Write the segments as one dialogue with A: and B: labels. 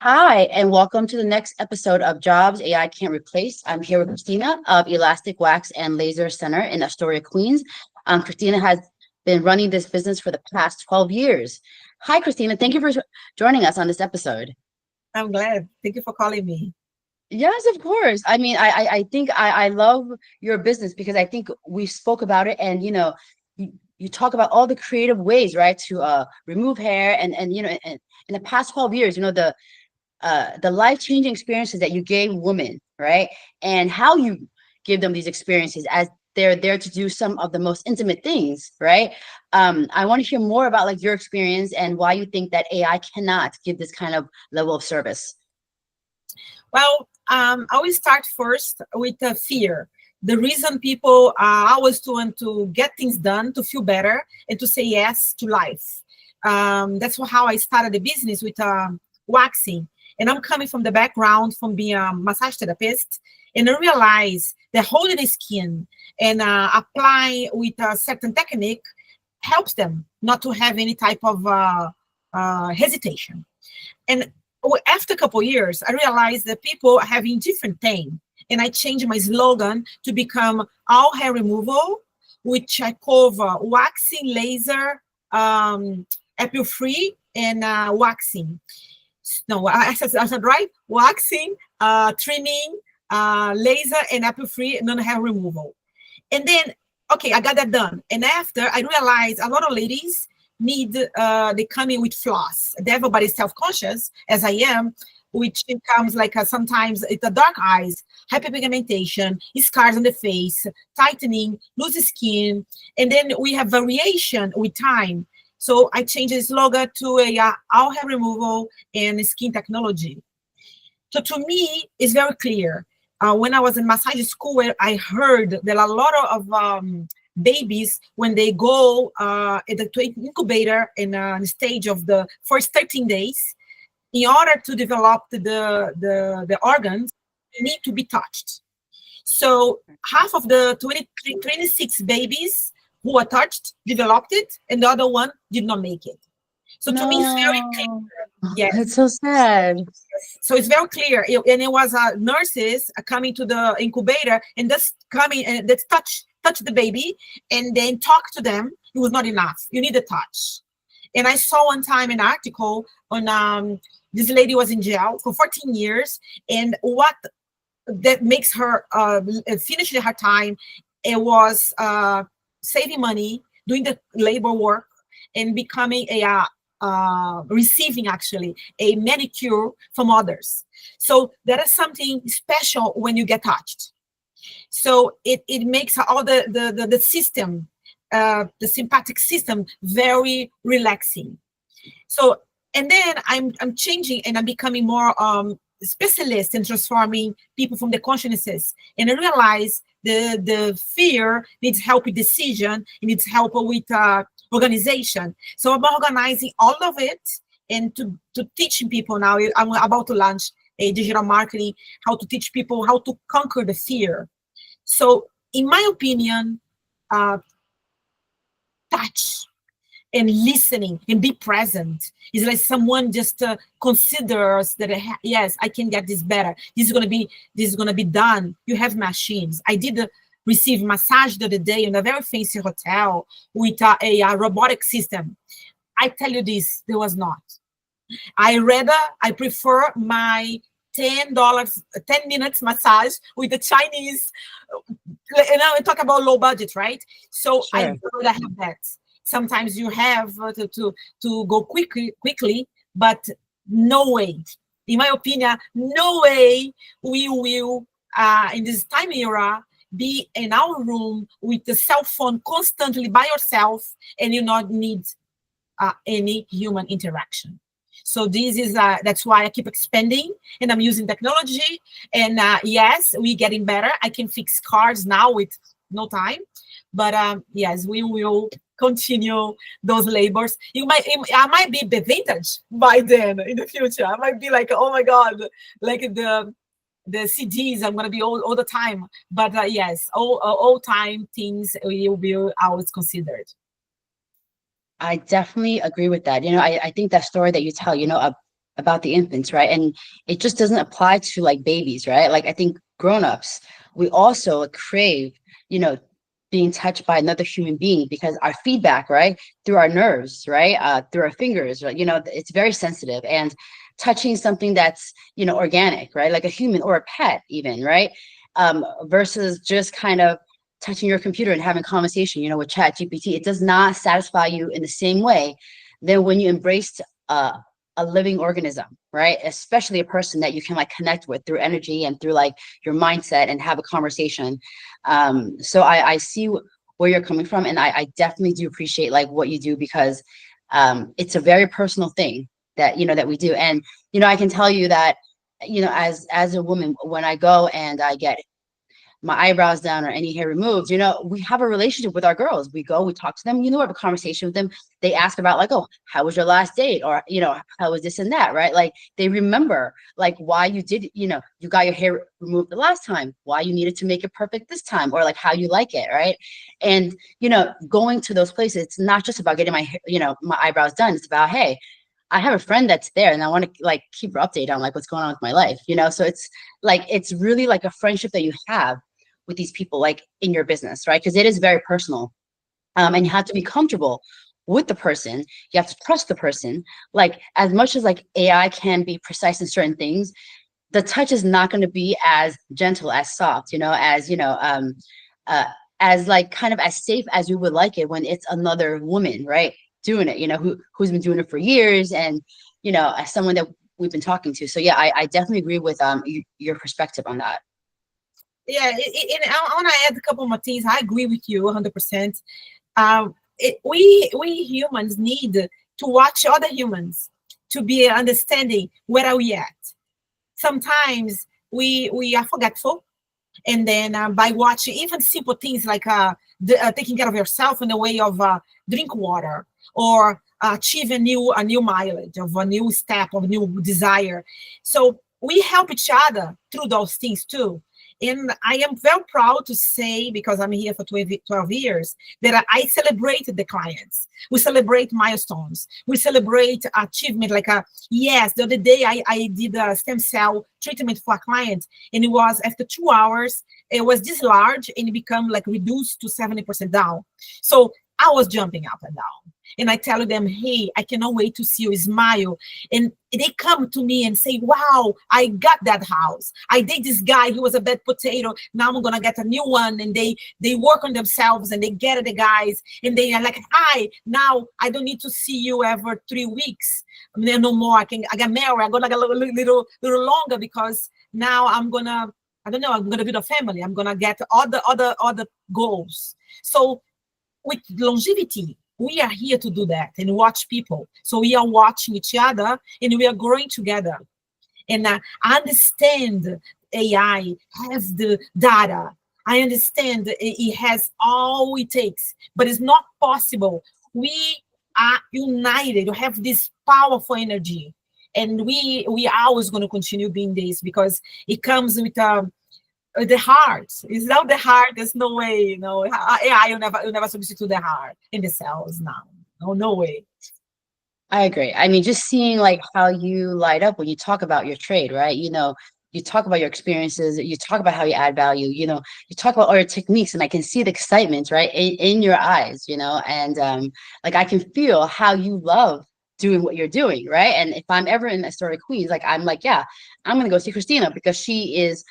A: Hi, and welcome to the next episode of Jobs AI Can't Replace. I'm here with Christina of Elastic Wax and Laser Center in Astoria, Queens. Christina has been running this business for the past 12 years. Hi, Christina. Thank you for joining us on this episode.
B: I'm glad. Thank you for calling me.
A: Yes, of course. I mean, I think I love your business because I think we spoke about it, and you talk about all the creative ways, right, to remove hair, and in the past 12 years, the life-changing experiences that you gave women, right? And how you give them these experiences as they're there to do some of the most intimate things, right? I want to hear more about like your experience and why you think that AI cannot give this kind of level of service.
B: I will start first with fear. The reason people always want to get things done, to feel better, and to say yes to life. That's how I started the business with waxing. And I'm coming from the background from being a massage therapist. And I realized that holding the skin and applying with a certain technique helps them not to have any type of hesitation. And after a couple of years, I realized that people are having different pain. And I changed my slogan to become all hair removal, which I cover waxing, laser, apple free, and waxing. No, I said right? Waxing, trimming, laser, and apple free, non-hair removal. And then, okay, I got that done. And after, I realized a lot of ladies need, they come in with flaws. Everybody's self-conscious, as I am, which comes like sometimes it's the dark eyes, hyperpigmentation, scars on the face, tightening, loose skin, and then we have variation with time. So I changed the slogan to a all hair removal and skin technology. So to me, it's very clear. When I was in massage school, where I heard that a lot of babies, when they go at the incubator in the stage of the first 13 days, in order to develop the organs, they need to be touched. So half of the 26 babies who are touched developed it, and the other one did not make it. So to me, it's very clear.
A: No,
B: Yes.
A: it's so sad.
B: So it's very clear. And it was nurses coming to the incubator and just coming and just touch the baby and then talk to them. It was not enough. You need a touch. And I saw one time an article on this lady was in jail for 14 years, and what that makes her finish her time, it was saving money, doing the labor work, and becoming a receiving actually a manicure from others. So that is something special when you get touched. So it makes all the system, the sympathetic system, very relaxing. So and then I'm changing and I'm becoming more specialist in transforming people from the consciousnesses. And I realize the fear needs help with decision, it needs help with organization. So I'm organizing all of it and to teaching people now. I'm about to launch a digital marketing, how to teach people how to conquer the fear. So in my opinion, touch and listening and be present is like someone just considers that yes, I can get this better, this is going to be done. You have machines. I did receive massage the other day in a very fancy hotel with a robotic system. I tell you this, there was not. I prefer my $10 10 minutes massage with the Chinese, we talk about low budget, right? So I
A: Sure.
B: rather have that. Sometimes you have to go quickly, but no way, in my opinion, no way we will in this time era be in our room with the cell phone constantly by yourself and you not need any human interaction. So this is that's why I keep expanding and I'm using technology. And yes, we're getting better. I can fix cars now with no time. But yes, we will continue those labors. I might be the vintage by then in the future. I might be like, oh my God, like the CDs. I'm gonna be all the time. But yes, all time things will be always considered.
A: I definitely agree with that. I think that story that you tell, about the infants, right? And it just doesn't apply to like babies, right? Like I think grown-ups, we also crave, you know, being touched by another human being because our feedback, right, through our nerves, right, through our fingers, right, you know, it's very sensitive. And touching something that's, you know, organic, right, like a human or a pet, even, right, versus just kind of touching your computer and having conversation, you know, with Chat GPT, it does not satisfy you in the same way than when you embrace a living organism, right? Especially a person that you can like connect with through energy and through like your mindset and have a conversation. So I see where you're coming from, and I definitely do appreciate like what you do because it's a very personal thing that, you know, that we do. And, you know, I can tell you that, you know, as a woman, when I go and I get my eyebrows down or any hair removed, you know, we have a relationship with our girls. We go, we talk to them, you know, have a conversation with them. They ask about like, oh, how was your last date? Or, you know, how was this and that, right? Like they remember like why you did, you know, you got your hair removed the last time, why you needed to make it perfect this time, or like how you like it, right? And, you know, going to those places, it's not just about getting my hair, you know, my eyebrows done. It's about, hey, I have a friend that's there and I want to like keep her updated on like what's going on with my life, you know? So it's like, it's really like a friendship that you have with these people, like in your business, right? Because it is very personal. And you have to be comfortable with the person. You have to trust the person. Like as much as like AI can be precise in certain things, the touch is not going to be as gentle, as soft, you know, as, you know, uh, as like kind of as safe as you would like it when it's another woman, right? Doing it, you know, who's been doing it for years and, you know, as someone that we've been talking to. So yeah, I definitely agree with your perspective on that.
B: Yeah, and I want to add a couple more things. I agree with you 100%. We humans need to watch other humans to be understanding where are we at. Sometimes we are forgetful, and then by watching even simple things like taking care of yourself in the way of drink water or achieve a new mileage of a new step of a new desire. So we help each other through those things too. And I am very proud to say, because I'm here for 12 years, that I celebrated the clients. We celebrate milestones. We celebrate achievement. Like, yes, the other day I did a stem cell treatment for a client, and it was after 2 hours, it was this large, and it became like reduced to 70% down. So I was jumping up and down. And I tell them, hey, I cannot wait to see you smile. And they come to me and say, wow, I got that house. I date this guy, he was a bad potato. Now I'm gonna get a new one. And they work on themselves and they get the guys. And they are like, hi, now I don't need to see you every 3 weeks. No more. I got married. I got like a little longer because now I'm gonna build a family. I'm gonna get all the other goals. So with longevity, we are here to do that and watch people. So we are watching each other and we are growing together. And I understand AI has the data. I understand it has all it takes, but it's not possible. We are united. We have this powerful energy, and we are always going to continue being this because it comes with the heart. Without the heart, there's no way, you know. AI will never substitute the heart in the cells now. No way.
A: I agree. I mean, just seeing like how you light up when you talk about your trade, right? You know, you talk about your experiences, you talk about how you add value, you know, you talk about all your techniques, and I can see the excitement, right, in your eyes, you know, and like I can feel how you love doing what you're doing, right? And if I'm ever in Astoria, Queens, like I'm like, yeah, I'm gonna go see Christina because she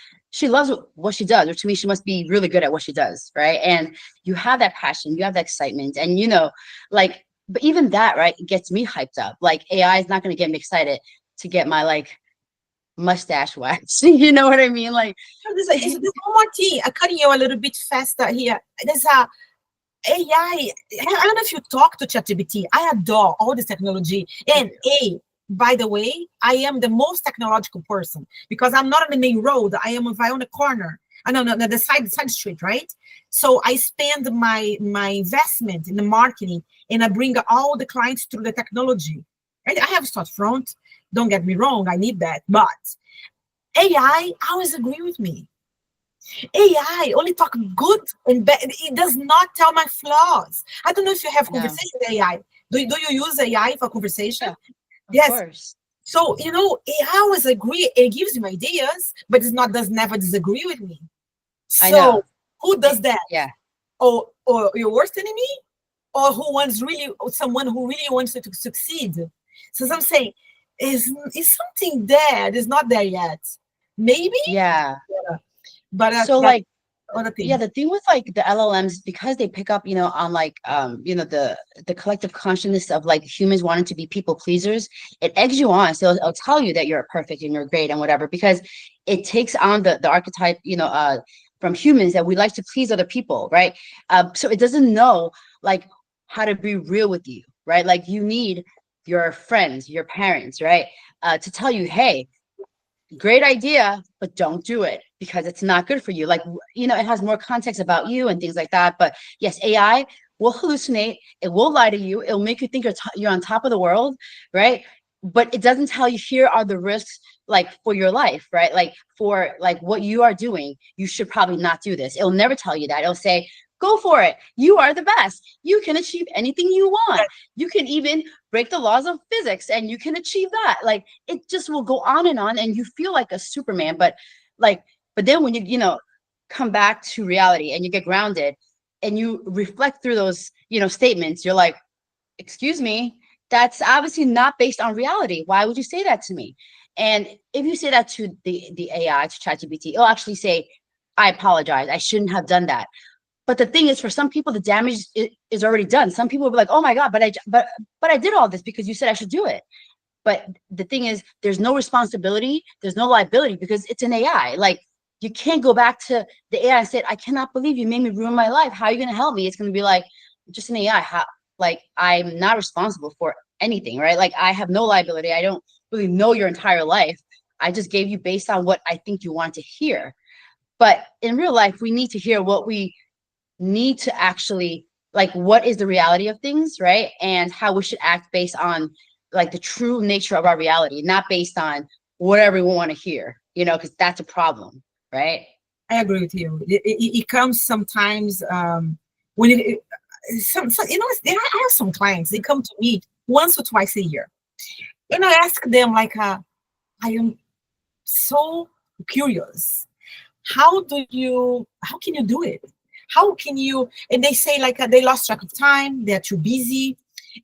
A: loves what she does, or to me, she must be really good at what she does, right? And you have that passion, you have that excitement, and you know, like, but even that, right, gets me hyped up. Like AI is not going to get me excited to get my like mustache waxed. You know what I mean? Like
B: there's one more thing. I'm cutting you a little bit faster here. There's a AI. I don't know if you talk to ChatGPT. I adore all this technology. And by the way, I am the most technological person because I'm not on the main road. I am on the corner. I know the side street, right? So I spend my investment in the marketing, and I bring all the clients through the technology. Right? I have storefront. Don't get me wrong, I need that. But AI always agree with me. AI only talk good and bad. It does not tell my flaws. I don't know if you have conversation with AI. Do you use AI for conversation?
A: Yeah, of
B: Yes.
A: course.
B: So, I always agree. It gives me ideas, but does never disagree with me.
A: I know.
B: So who does that?
A: Yeah.
B: Or your worst enemy? Or someone who really wants you to succeed? So I'm saying, is something there? It's not there yet. Maybe,
A: Yeah.
B: but
A: So
B: that's
A: like,
B: other
A: yeah,
B: thing.
A: the thing with like the LLMs, because they pick up, on like the collective consciousness of like humans wanting to be people pleasers, it eggs you on. So it'll tell you that you're perfect and you're great and whatever, because it takes on the archetype, from humans that we like to please other people, right? So it doesn't know like how to be real with you, right? Like you need your friends, your parents, right? To tell you, hey, great idea, but don't do it because it's not good for you. Like, it has more context about you and things like that. But yes, AI will hallucinate. It will lie to you. It'll make you think you're on top of the world, right? But it doesn't tell you here are the risks like for your life, right? Like for like what you are doing, you should probably not do this. It'll never tell you that. It'll say, go for it. You are the best. You can achieve anything you want. You can even break the laws of physics and you can achieve that. Like it just will go on and you feel like a Superman. But then when you come back to reality and you get grounded and you reflect through those, statements, you're like, excuse me, that's obviously not based on reality. Why would you say that to me? And if you say that to the AI, to ChatGPT, it'll actually say, I apologize. I shouldn't have done that. But the thing is, for some people, the damage is already done. Some people will be like, "Oh my God, but I did all this because you said I should do it." But the thing is, there's no responsibility, there's no liability because it's an AI. Like you can't go back to the AI and say, "I cannot believe you made me ruin my life. How are you going to help me?" It's going to be like, just an AI. Like I'm not responsible for anything, right? Like I have no liability. I don't really know your entire life. I just gave you based on what I think you want to hear. But in real life, we need to hear what we need to actually like what is the reality of things, right? And how we should act based on like the true nature of our reality, not based on whatever we want to hear, because that's a problem, right?
B: I agree with you. It comes sometimes when there I have some clients. They come to me once or twice a year, and I ask them like, I am so curious. How can you do it? How can you? And they say like they lost track of time. They're too busy,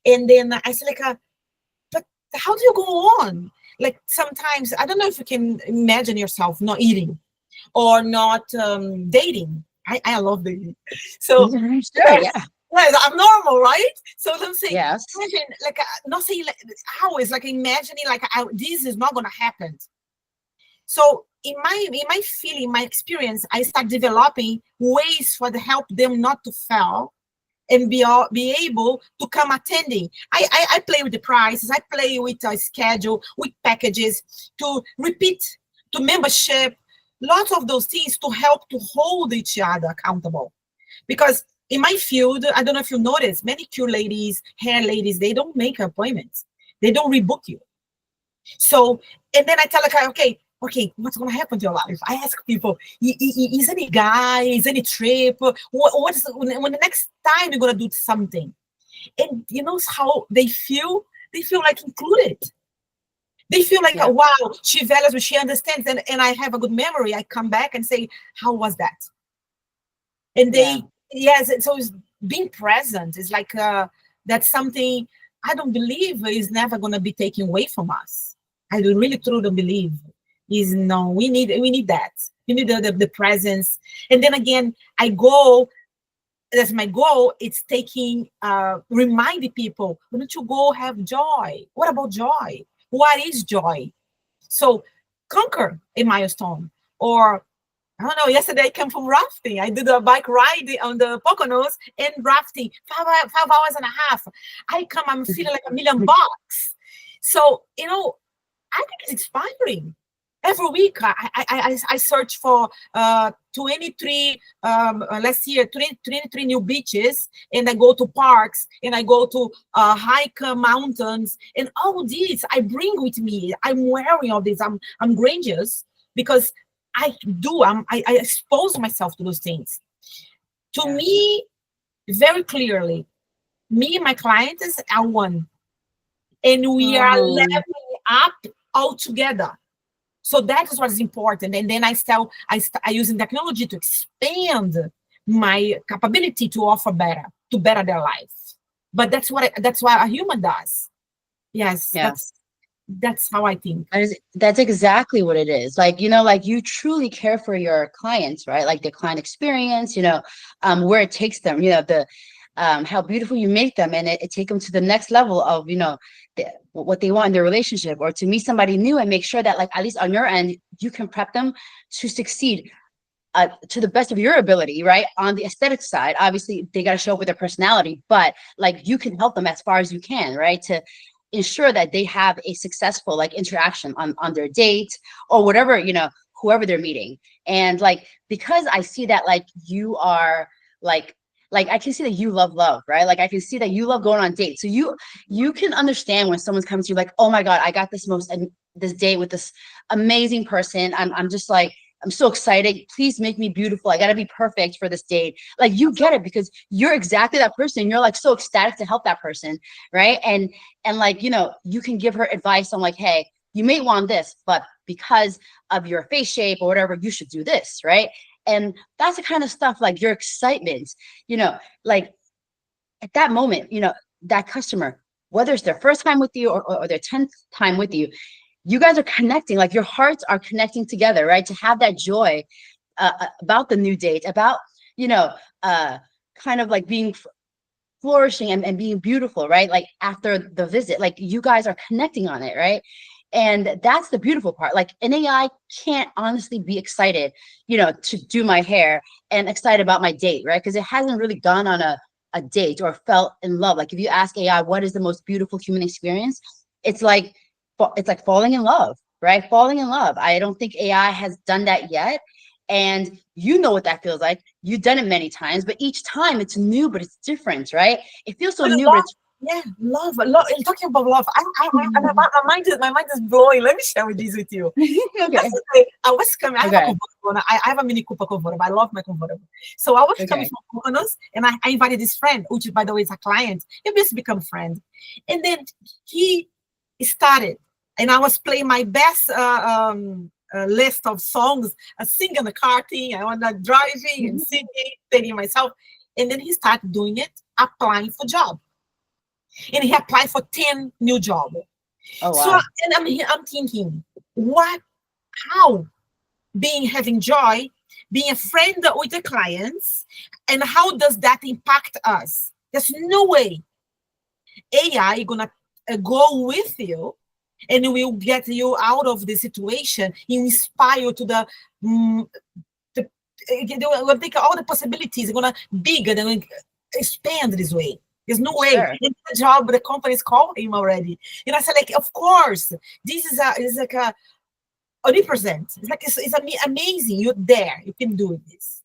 B: and then I say like, but how do you go on? Like sometimes I don't know if you can imagine yourself not eating or not dating. I love dating. So
A: Sure,
B: yes,
A: yeah.
B: yes, I'm normal, right? So I'm saying,
A: Yes.
B: imagine like not saying like always like imagining like this is not gonna happen. So in my feeling, my experience, I start developing ways for to help them not to fail and be able to come attending. I play with the prices, I play with a schedule, with packages, to repeat, to membership, lots of those things to help to hold each other accountable. Because in my field, I don't know if you notice, manicure ladies, hair ladies, they don't make appointments. They don't rebook you. So, and then I tell her, okay, what's going to happen to your life? I ask people, is any guy, is any trip? What's when the next time you're going to do something? And you know how they feel? They feel like included. They feel like,
A: Yeah.
B: wow, she values me, she understands, and I have a good memory. I come back and say, how was that? And
A: Yeah.
B: yes, so it's being present is like, that's something I don't believe is never going to be taken away from us. I really truly don't believe is no, we need that. We need the presence. And then again, that's my goal. It's taking, reminding people, why don't you go have joy? What about joy? What is joy? So conquer a milestone. Or I don't know, yesterday I came from rafting. I did a bike ride on the Poconos and rafting, 5 hours and a half. I'm feeling like $1,000,000. So, I think it's inspiring. Every week, I search for 23, last year, 23 new beaches, and I go to parks, and I go to hike mountains, and all these I bring with me. I'm wearing all this. I'm grandiose because I expose myself to those things. To
A: Yeah.
B: me, very clearly, me and my clients are one. And we are
A: Oh,
B: leveling up all together. So that is what is important. And then I using technology to expand my capability to offer better, to better their life. But that's what a human does. Yes,
A: Yeah.
B: that's how I think.
A: That's exactly what it is. Like, you know, like you truly care for your clients, right? Like the client experience, you know, where it takes them, you know, the how beautiful you make them, and it take them to the next level of, you know, what they want in their relationship, or to meet somebody new and make sure that, like, at least on your end, you can prep them to succeed to the best of your ability, right? On the aesthetic side, obviously they got to show up with their personality, but like you can help them as far as you can, right? To ensure that they have a successful like interaction on their date or whatever, you know, whoever they're meeting. And like, because I see that like you are like I can see that you love, right? Like I can see that you love going on dates. So you can understand when someone's coming to you like, oh my God, I got this date with this amazing person. I'm just like, I'm so excited. Please make me beautiful. I got to be perfect for this date. Like you get it because you're exactly that person. You're like so ecstatic to help that person, right? And like, you know, you can give her advice on like, hey, you may want this, but because of your face shape or whatever, you should do this, right? And that's the kind of stuff, like your excitement, you know, like at that moment, you know, that customer, whether it's their first time with you or their 10th time with you, you guys are connecting, like your hearts are connecting together, right? To have that joy about the new date, about, you know, kind of like being flourishing and being beautiful, right? Like after the visit, like you guys are connecting on it, right? And that's the beautiful part. Like an AI can't honestly be excited, you know, to do my hair and excited about my date, right? Because it hasn't really gone on a date or felt in love. Like if you ask AI, what is the most beautiful human experience? It's like falling in love, right? Falling in love. I don't think AI has done that yet. And you know what that feels like. You've done it many times, but each time it's new, but it's different, right? It feels so
B: But
A: new,
B: love,
A: but it's
B: yeah, love. You're talking about love. My mind is blowing. Let me share this with you.
A: okay.
B: Yesterday, I was coming. I have a
A: Okay.
B: convertible. I have a Mini Cooper convertible. I love my convertible. So I was coming
A: Okay.
B: from Mykonos, and I invited this friend, which by the way is a client. He just become friend, and then he started, and I was playing my best list of songs, singing in the karting, I was like driving and singing, taking myself, and then he started doing it, applying for job, and he applied for 10 new jobs.
A: Oh
B: So,
A: wow.
B: and I'm thinking, how having joy, being a friend with the clients, and how does that impact us? There's no way AI gonna go with you and will get you out of the situation, inspire you to will take all the possibilities, are gonna bigger than expand this way. There's no way.
A: Sure.
B: In the job, the company's called him already. You know, I said, like, of course, this is like a omnipresent. It's like it's amazing. You're there. You can do this.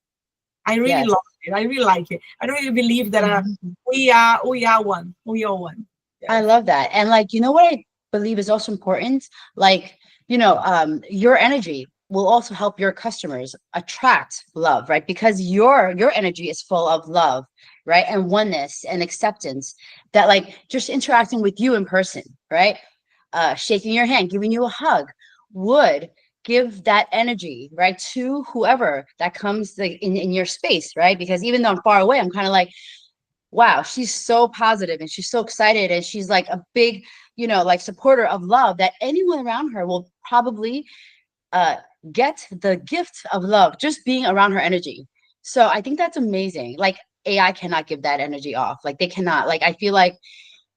B: I really
A: Yes.
B: love it. I really like it. I really believe that we are one. We are one.
A: I
B: Yes.
A: love that. And like, you know what I believe is also important? Like, you know, your energy will also help your customers attract love, right? Because your energy is full of love, right? And oneness and acceptance, that like just interacting with you in person, right? Shaking your hand, giving you a hug would give that energy, right, to whoever that comes like in your space, right? Because even though I'm far away, I'm kind of like, wow, she's so positive and she's so excited and she's like a big, you know, like supporter of love, that anyone around her will probably get the gift of love just being around her energy. So I think that's amazing. Like AI cannot give that energy off. Like they cannot. Like I feel like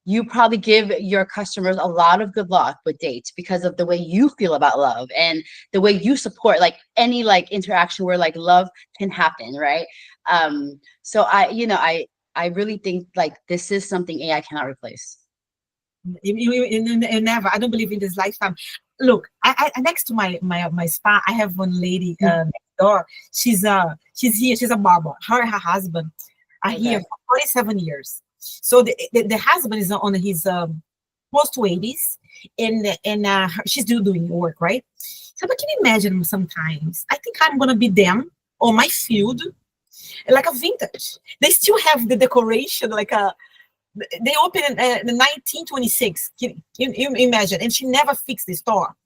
A: you probably give your customers a lot of good luck with dates because of the way you feel about love and the way you support like any like interaction where like love can happen, right? So I really think like this is something AI cannot replace.
B: You never. I don't believe in this lifetime. Look, I next to my spa, I have one lady next door. She's here. She's a barber. Her and her husband are here for 47 years. So the husband is on his close to 80s, and she's still doing work, right? So, but can you imagine sometimes? I think I'm gonna be them on my field, like a vintage. They still have the decoration, like a They opened in 1926. You imagine? And she never fixed the store.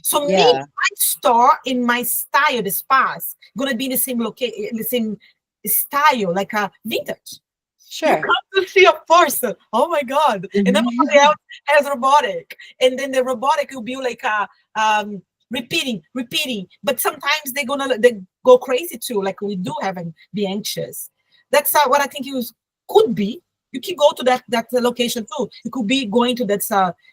B: So me,
A: Yeah.
B: my store in my style, the spas, gonna be in the same location, the same style, like a vintage. You
A: Sure.
B: come to see a person. Oh my God. And everybody else has robotic. And then the robotic will be like a repeating. But sometimes they go crazy too. Like we do have and be anxious. That's what I think it could be. You can go to that location too. You could be going to that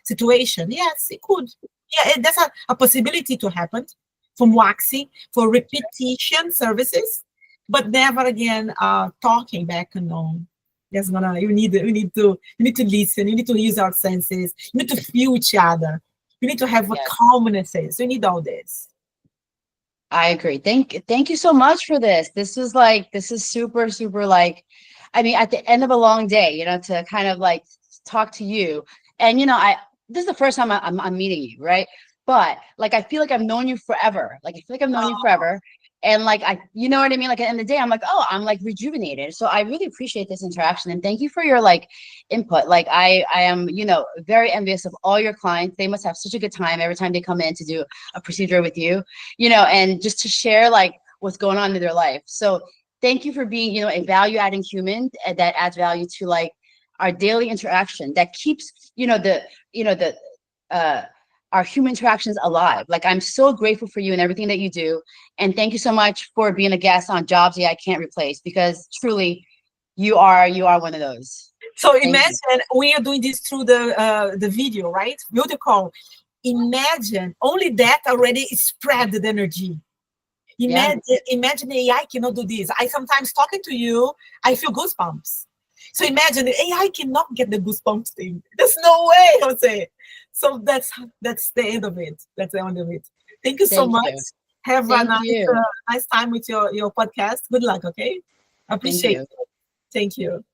B: situation. Yes, it could. Yeah, that's a possibility to happen from waxing for repetition services, but never again talking back and on. That's gonna you need to listen, you need to use our senses, you need to feel each other, you need to have a
A: Yes.
B: calmness, you need all this.
A: I agree. Thank you so much for this. This is super, super like, I mean, at the end of a long day, to kind of like talk to you. And this is the first time I'm meeting you, right? But like I feel like I've known you forever. Like I feel like I've known you forever. And like you know what I mean? Like at the end of the day, I'm like, oh, I'm like rejuvenated. So I really appreciate this interaction and thank you for your like input. Like I am, very envious of all your clients. They must have such a good time every time they come in to do a procedure with you, and just to share like what's going on in their life. So thank you for being, a value adding human that adds value to like our daily interaction that keeps, the our human interactions alive. Like I'm so grateful for you and everything that you do. And thank you so much for being a guest on Jobs I Can't Replace, because truly you are one of those.
B: So
A: Thank you.
B: imagine we are doing this through the video, right? Video call. Imagine only that already spread the energy. Imagine AI cannot do this. I sometimes talking to you, I feel goosebumps. So imagine the AI cannot get the goosebumps thing. There's no way, Jose. So that's the end of it. That's the end of it. Thank you so
A: Thank
B: much.
A: you.
B: Have
A: Thank
B: a
A: you.
B: nice time with your podcast. Good luck, okay?
A: Thank
B: Appreciate
A: you.
B: it. Thank you.